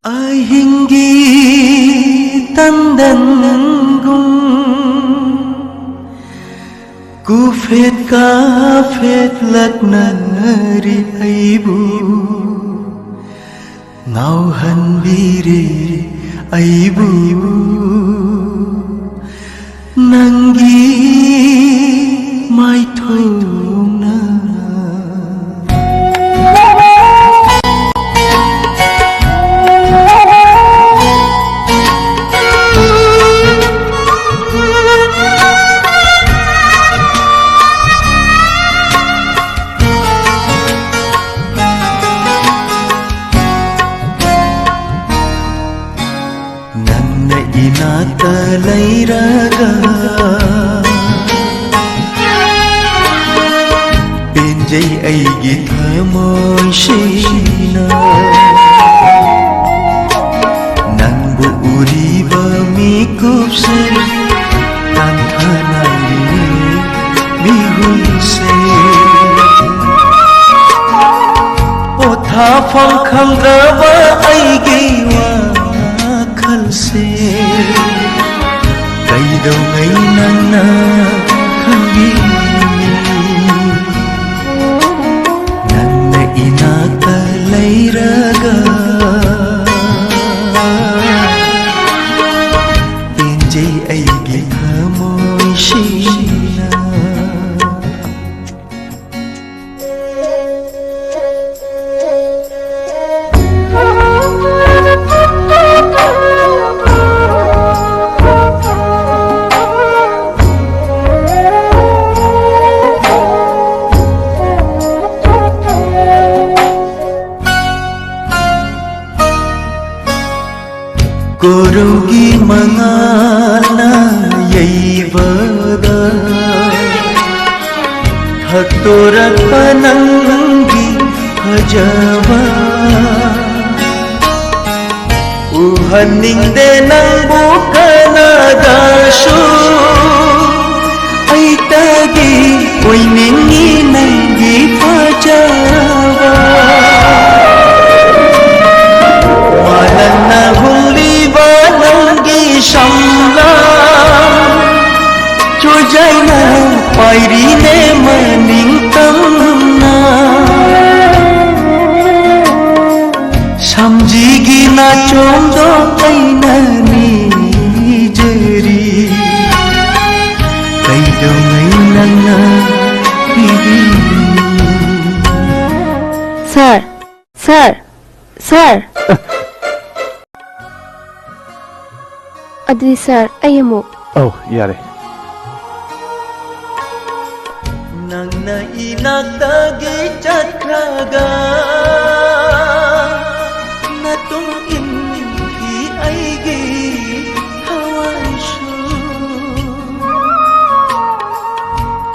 Ahingi tandanggung ku fet ka fet lat nari aibu ngau han biri aibu nanggi mai thong na inata lairaga penjai aigi thamoy shina nangbu uriba mikup se tanthanai mihun se otha phang khamdraba aigi wa se kai đâu ngay nang na khangi nang na inata lairaga penjai aigi thamoy shina Korogi mangana yaibada Haktorak pananggi hajawa Uhaning denang bukana dasu Ay tagi oiningi nanggi pajawa Walang na huli shamla chojai na pairi ne maning tamna samjigi na chomdo aina ni jeri kai do aina na bibi sir Adri sir, ayamu. Oh, yare. Nang na inagtagi chakraga natung inhi aigi hawaishu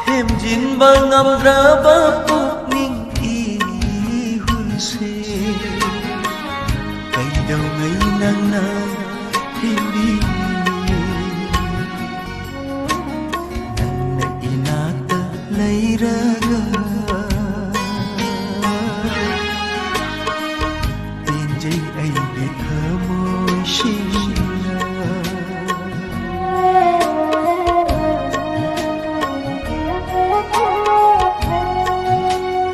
them jin bangam raba pukning ihulse kai dau ngai nang na hindi lairaga